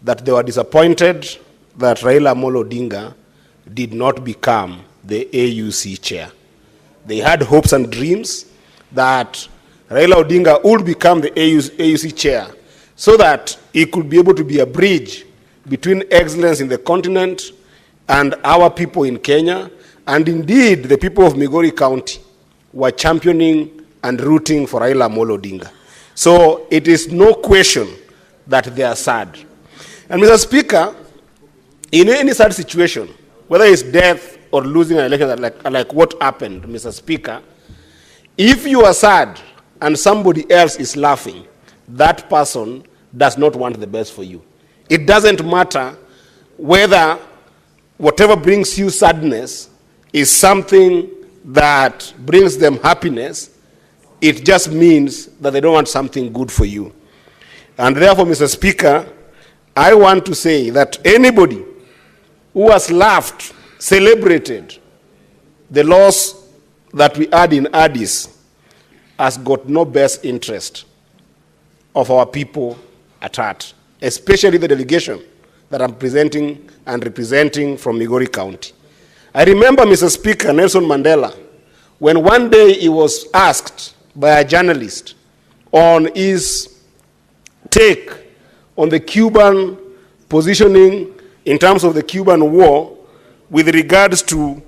that they were disappointed that Raila Amolo Odinga did not become the AUC chair. They had hopes and dreams that Raila Odinga would become the AUC chair so that he could be able to be a bridge between excellence in the continent and our people in Kenya. And indeed, the people of Migori County were championing and rooting for Raila Amolo Odinga. So it is no question that they are sad. And Mr. Speaker, in any sad situation, whether it's death or losing an election like what happened, Mr. Speaker, if you are sad and somebody else is laughing, that person does not want the best for you. It doesn't matter whether whatever brings you sadness is something that brings them happiness. It just means that they don't want something good for you. And therefore, Mr. Speaker, I want to say that anybody who has laughed, celebrated the loss that we had in Addis has got no best interest of our people at heart, especially the delegation that I'm presenting and representing from Migori County. I remember, Mr. Speaker, Nelson Mandela, when one day he was asked by a journalist on his take on the Cuban positioning in terms of the Cuban War with regards to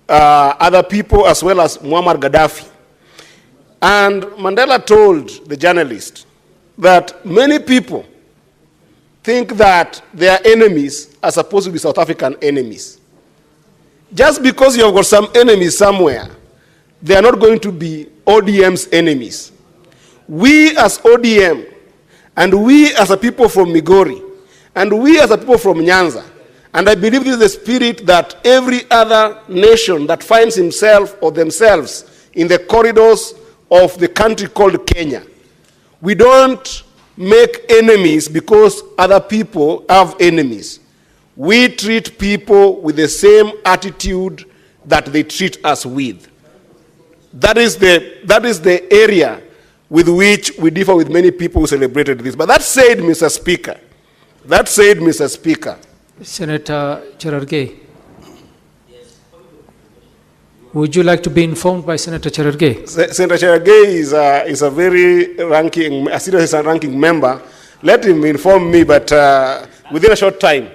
other people as well as Muammar Gaddafi. And Mandela told the journalist that many people think that their enemies are supposed to be South African enemies. Just because you have got some enemies somewhere, they are not going to be ODM's enemies. We as ODM, and we as a people from Migori, and we as a people from Nyanza, and I believe this is the spirit that every other nation that finds himself or themselves in the corridors of the country called Kenya. We don't make enemies because other people have enemies. We treat people with the same attitude that they treat us with. That is the area with which we differ with many people who celebrated this. But that said, Mr. Speaker, Senator Cherargei, would you like to be informed by Senator Cherargei? Senator Cherargei is a very serious ranking member. Let him inform me, but within a short time.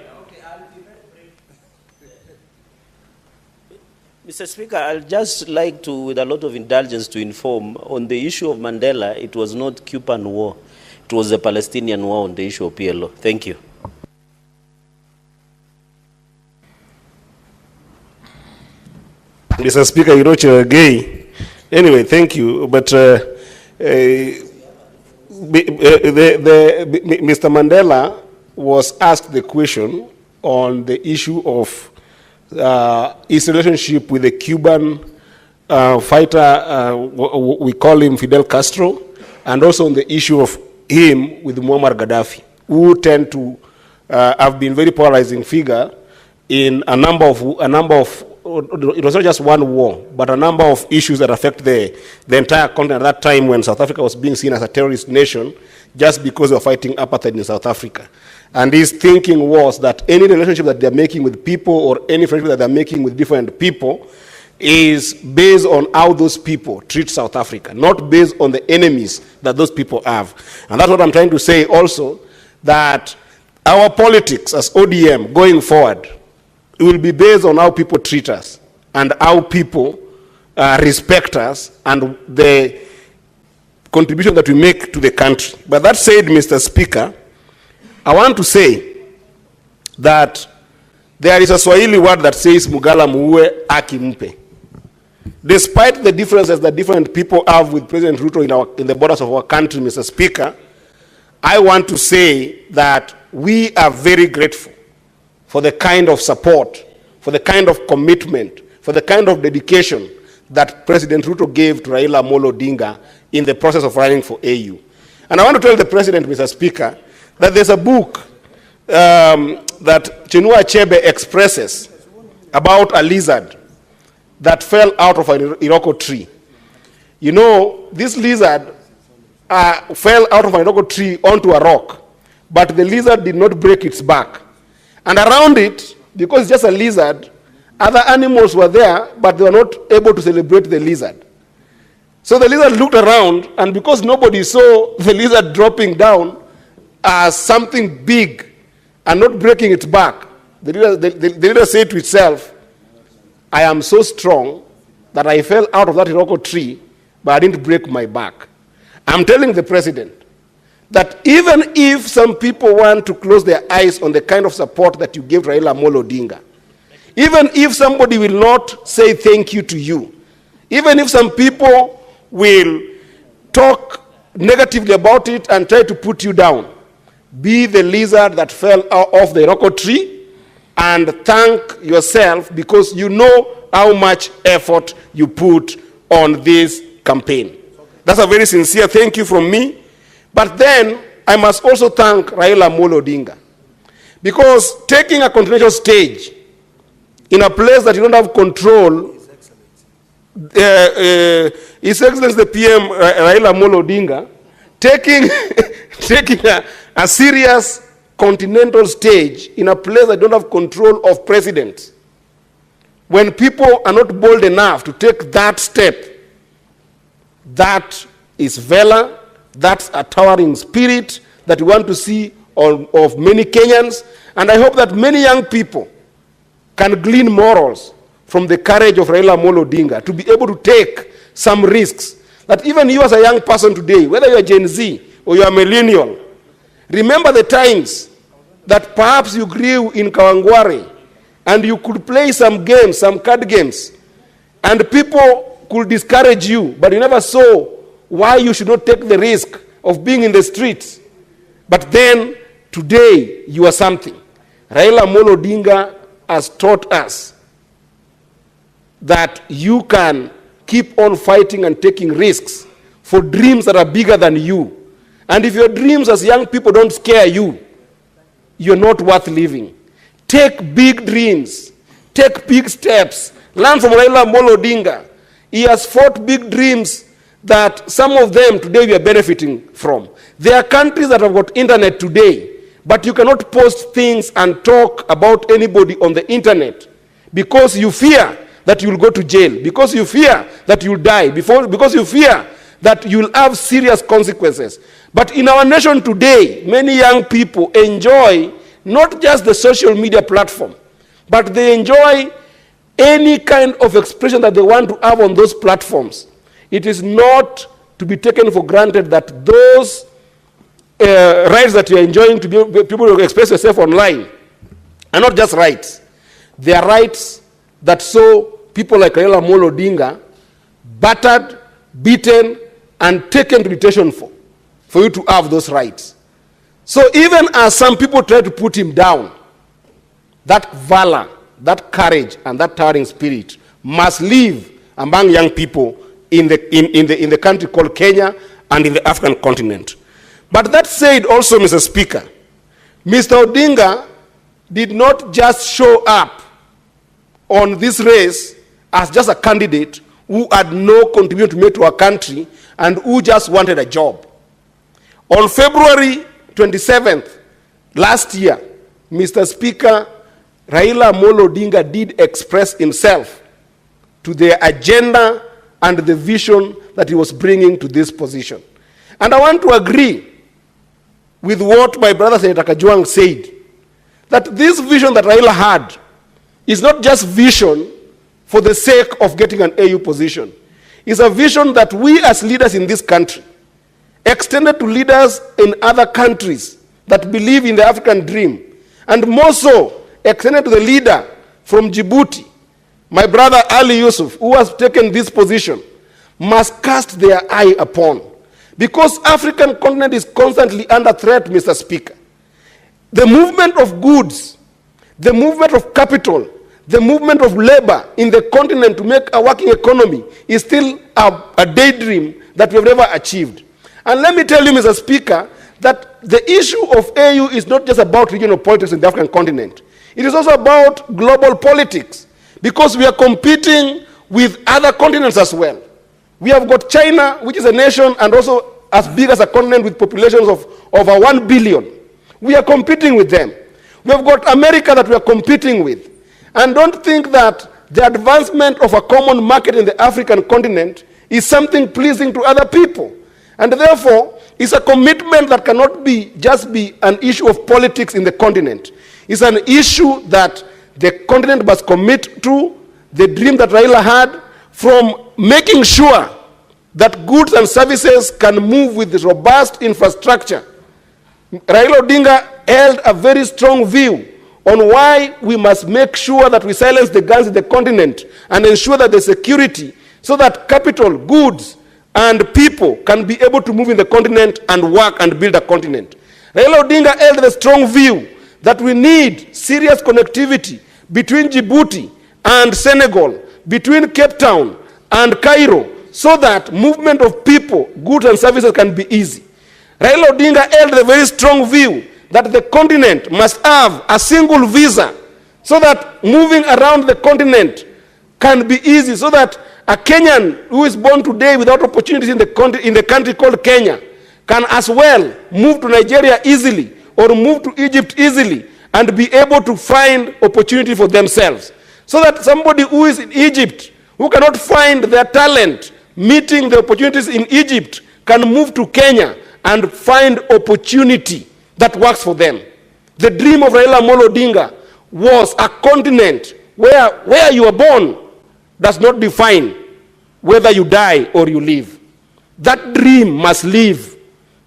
Mr. Speaker, I'd just like to, with a lot of indulgence, to inform on the issue of Mandela. It was not Cuban War. It was the Palestinian war on the issue of PLO. Thank you. Mr. Speaker, you know, Cherargei. Anyway, thank you. But Mr. Mandela was asked the question on the issue of his relationship with the Cuban fighter, we call him Fidel Castro, and also on the issue of him with Muammar Gaddafi, who tend to have been very polarizing figure in a number of it was not just one war, but a number of issues that affect the entire continent at that time when South Africa was being seen as a terrorist nation just because they were fighting apartheid in South Africa. And his thinking was that any relationship that they're making with people or any friendship that they're making with different people is based on how those people treat South Africa, not based on the enemies that those people have. And that's what I'm trying to say also, that our politics as ODM going forward, it will be based on how people treat us and how people respect us and the contribution that we make to the country. But that said, Mr. Speaker, I want to say that there is a Swahili word that says Mugala muue aki mpe. Despite the differences that different people have with President Ruto in the borders of our country, Mr. Speaker, I want to say that we are very grateful for the kind of support, for the kind of commitment, for the kind of dedication that President Ruto gave to Raila Amolo Odinga in the process of running for AU. And I want to tell the President, Mr. Speaker, that there's a book that Chinua Achebe expresses about a lizard that fell out of an iroko tree. You know, this lizard fell out of an iroko tree onto a rock, but the lizard did not break its back. And around it, because it's just a lizard, other animals were there, but they were not able to celebrate the lizard. So the lizard looked around, and because nobody saw the lizard dropping down as something big and not breaking its back, the lizard said to itself, I am so strong that I fell out of that iroko tree, but I didn't break my back. I'm telling the president that even if some people want to close their eyes on the kind of support that you gave Raila Amolo Odinga, even if somebody will not say thank you to you, even if some people will talk negatively about it and try to put you down, be the lizard that fell off the iroko tree and thank yourself because you know how much effort you put on this campaign. That's a very sincere thank you from me. But then I must also thank Raila Amolo Odinga, because taking a continental stage in a place that you don't have control, His Excellency the PM Raila Amolo Odinga, taking a serious continental stage in a place that don't have control of presidents. When people are not bold enough to take that step, that is valor, that's a towering spirit that we want to see of many Kenyans. And I hope that many young people can glean morals from the courage of Raila Amolo Odinga to be able to take some risks. That even you as a young person today, whether you're Gen Z or you're a millennial, remember the times that perhaps you grew in Kawangware and you could play some games, some card games, and people could discourage you, but you never saw why you should not take the risk of being in the streets. But then, today, you are something. Raila Amolo Odinga has taught us that you can keep on fighting and taking risks for dreams that are bigger than you. And if your dreams as young people don't scare you, you're not worth living. Take big dreams. Take big steps. Learn from Raila Amolo Odinga. He has fought big dreams that some of them today we are benefiting from. There are countries that have got internet today, but you cannot post things and talk about anybody on the internet because you fear that you will go to jail, because you fear that you will die, because you fear that you will have serious consequences. But in our nation today, many young people enjoy not just the social media platform, but they enjoy any kind of expression that they want to have on those platforms. It is not to be taken for granted that those rights that you're enjoying to be people to express yourself online are not just rights. They are rights that saw people like Raila Amolo Odinga battered, beaten, and taken to detention for you to have those rights. So even as some people try to put him down, that valor, that courage, and that towering spirit must live among young people in the country called Kenya and in the African continent. But that said also, Mr. Speaker, Mr. Odinga did not just show up on this race as just a candidate who had no contribution to make to our country and who just wanted a job. On February 27th last year, Mr. Speaker, Raila Amolo Odinga did express himself to the agenda and the vision that he was bringing to this position. And I want to agree with what my brother Senator Kajwang said, that this vision that Raila had is not just vision for the sake of getting an AU position. It's a vision that we as leaders in this country, extended to leaders in other countries that believe in the African dream, and more so extended to the leader from Djibouti, my brother Ali Yusuf, who has taken this position, must cast their eye upon. Because African continent is constantly under threat, Mr. Speaker. The movement of goods, the movement of capital, the movement of labor in the continent to make a working economy is still a daydream that we've never achieved. And let me tell you, Mr. Speaker, that the issue of AU is not just about regional politics in the African continent. It is also about global politics, because we are competing with other continents as well. We have got China, which is a nation and also as big as a continent with populations of over 1 billion. We are competing with them. We have got America that we are competing with. And don't think that the advancement of a common market in the African continent is something pleasing to other people. And therefore, it's a commitment that cannot just be an issue of politics in the continent. It's an issue that the continent must commit to, the dream that Raila had, from making sure that goods and services can move with robust infrastructure. Raila Odinga held a very strong view on why we must make sure that we silence the guns in the continent and ensure that the security so that capital, goods, and people can be able to move in the continent and work and build a continent. Raila Odinga held the strong view that we need serious connectivity between Djibouti and Senegal, between Cape Town and Cairo, so that movement of people, goods, and services can be easy. Raila Odinga held the very strong view that the continent must have a single visa so that moving around the continent can be easy, so that a Kenyan who is born today without opportunities in the country called Kenya can as well move to Nigeria easily or move to Egypt easily and be able to find opportunity for themselves. So that somebody who is in Egypt, who cannot find their talent meeting the opportunities in Egypt, can move to Kenya and find opportunity that works for them. The dream of Raila Amolo Odinga was a continent where you are born does not define whether you die or you live. That dream must live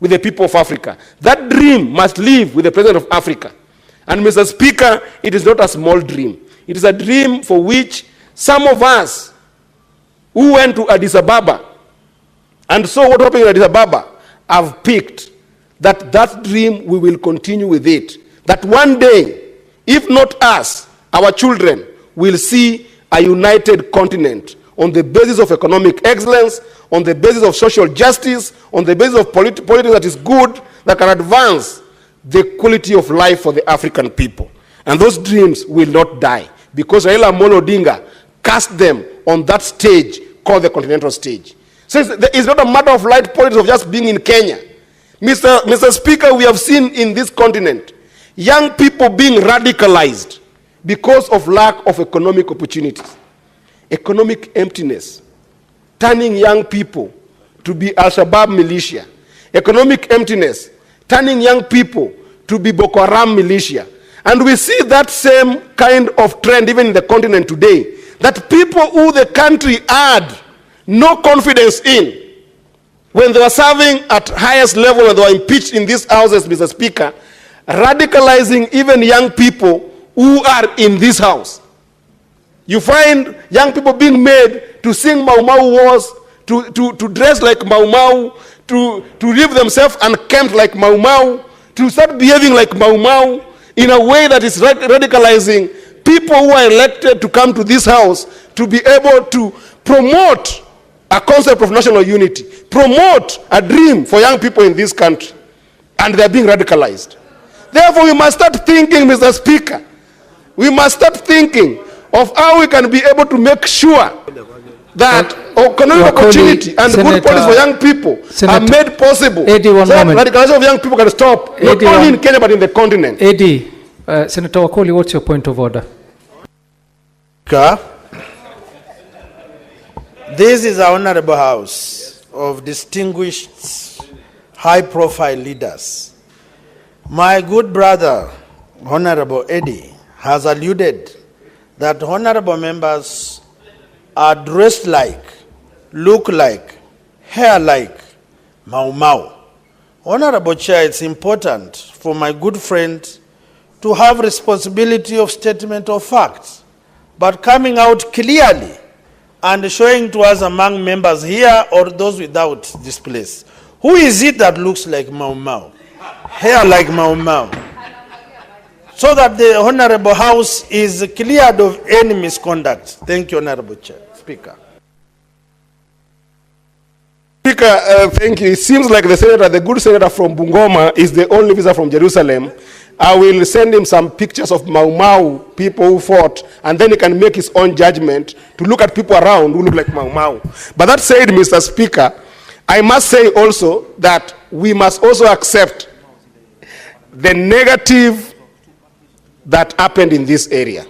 with the people of Africa. That dream must live with the President of Africa. And Mr. Speaker, it is not a small dream. It is a dream for which some of us who went to Addis Ababa and saw what happened in Addis Ababa have picked that dream, we will continue with it. That one day, if not us, our children will see a united continent on the basis of economic excellence, on the basis of social justice, on the basis of politics that is good, that can advance the quality of life for the African people. And those dreams will not die because Raila Amolo Odinga cast them on that stage called the continental stage. So it's not a matter of light politics of just being in Kenya. Mr. Speaker, we have seen in this continent young people being radicalized because of lack of economic opportunities, economic emptiness, turning young people to be Al-Shabaab militia, economic emptiness, turning young people to be Boko Haram militia. And we see that same kind of trend even in the continent today, that people who the country had no confidence in, when they were serving at highest level and they were impeached in these houses, Mr. Speaker, radicalizing even young people who are in this house. You find young people being made to sing Mau Mau wars, to dress like Mau Mau, to live themselves unkempt like Mau Mau, to start behaving like Mau Mau in a way that is radicalizing people who are elected to come to this house to be able to promote a concept of national unity, promote a dream for young people in this country, and they're being radicalized. Therefore, we must start thinking, Mr. Speaker, we must start thinking of how we can be able to make sure that economic opportunity and good policies for young people are made possible. Eddy, one so moment. Radicalization of young people can stop, Eddy, not only in Kenya but in the continent. Eddy, Senator Wakoli, what's your point of order? This is our honorable house of distinguished high-profile leaders. My good brother, Honorable Eddy, has alluded that honorable members are dressed like, look like, hair like Mau Mau. Honorable Chair, it's important for my good friend to have responsibility of statement of facts, but coming out clearly and showing to us among members here or those without this place, who is it that looks like Mau Mau, hair like Mau Mau, so that the Honorable House is cleared of any misconduct. Thank you, Honorable Chair. Speaker. Speaker, thank you. It seems like the good senator from Bungoma is the only visitor from Jerusalem. I will send him some pictures of Mau Mau, people who fought, and then he can make his own judgment to look at people around who look like Mau Mau. But that said, Mr. Speaker, I must say also that we must also accept the negative that happened in this area,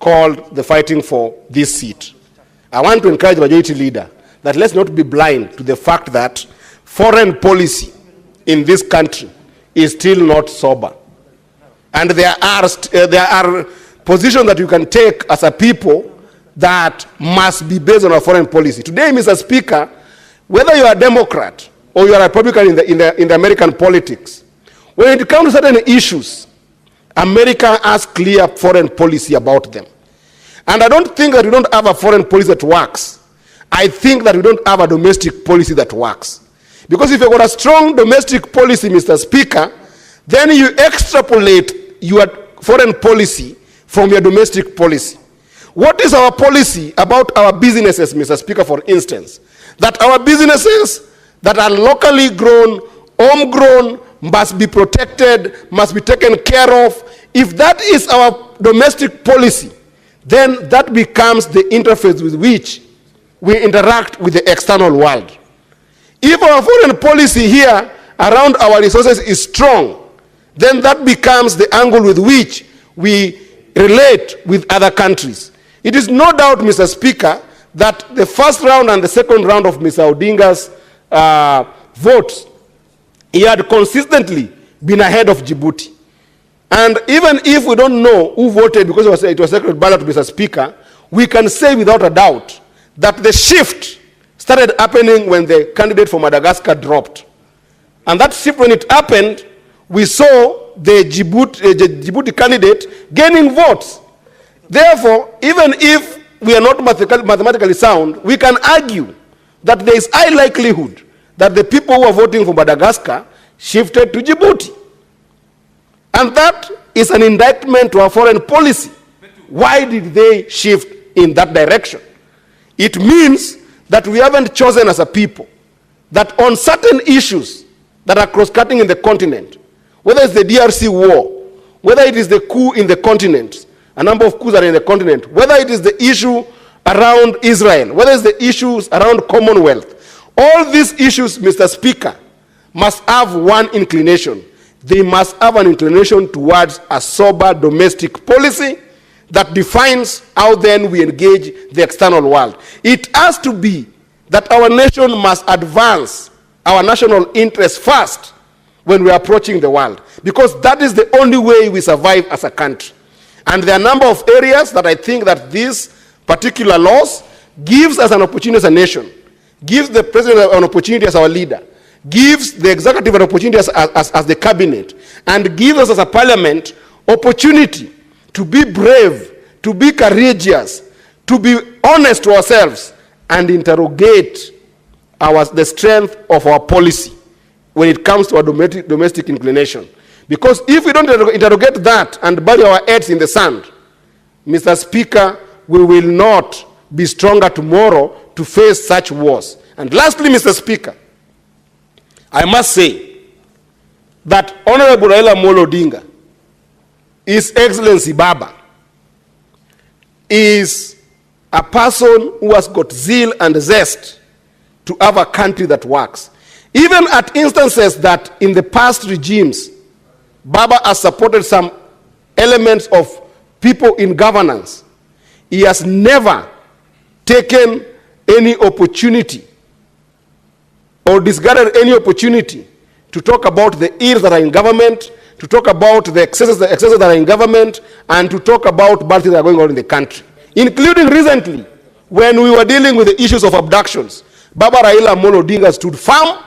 called the fighting for this seat. I want to encourage the majority leader that let's not be blind to the fact that foreign policy in this country is still not sober. And there are positions that you can take as a people that must be based on a foreign policy. Today, Mr. Speaker, whether you are a Democrat or you are a Republican in the American politics, when it comes to certain issues, America has clear foreign policy about them. And I don't think that we don't have a foreign policy that works. I think that we don't have a domestic policy that works. Because if you've got a strong domestic policy, Mr. Speaker, then you extrapolate your foreign policy from your domestic policy. What is our policy about our businesses, Mr. Speaker, for instance? That our businesses that are locally grown, homegrown, must be protected, must be taken care of. If that is our domestic policy, then that becomes the interface with which we interact with the external world. If our foreign policy here around our resources is strong, then that becomes the angle with which we relate with other countries. It is no doubt, Mr. Speaker, that the first round and the second round of Mr. Odinga's votes, he had consistently been ahead of Djibouti. And even if we don't know who voted because it was secret ballot, Mr. Speaker, we can say without a doubt that the shift started happening when the candidate for Madagascar dropped. And that shift, when it happened, we saw the Djibouti candidate gaining votes. Therefore, even if we are not mathematically sound, we can argue that there is high likelihood that the people who are voting for Madagascar shifted to Djibouti. And that is an indictment to our foreign policy. Why did they shift in that direction? It means that we haven't chosen as a people that on certain issues that are cross-cutting in the continent, whether it's the DRC war, whether it is the coup in the continent, a number of coups are in the continent, whether it is the issue around Israel, whether it's the issues around Commonwealth, all these issues, Mr. Speaker, must have one inclination. They must have an inclination towards a sober domestic policy that defines how then we engage the external world. It has to be that our nation must advance our national interests first when we are approaching the world, because that is the only way we survive as a country. And there are a number of areas that I think that these particular laws gives us an opportunity as a nation, gives the president an opportunity as our leader, gives the executive an opportunity as the cabinet, and gives us as a parliament opportunity to be brave, to be courageous, to be honest to ourselves, and interrogate the strength of our policy when it comes to our domestic inclination. Because if we don't interrogate that and bury our heads in the sand, Mr. Speaker, we will not be stronger tomorrow to face such wars. And lastly, Mr. Speaker, I must say that Honorable Raila Odinga, His Excellency Baba, is a person who has got zeal and zest to have a country that works. Even at instances that in the past regimes, Baba has supported some elements of people in governance, he has never taken any opportunity or discarded any opportunity to talk about the ills that are in government, to talk about the excesses that are in government, and to talk about bad things that are going on in the country. Including recently, when we were dealing with the issues of abductions, Baba Raila Odinga stood firm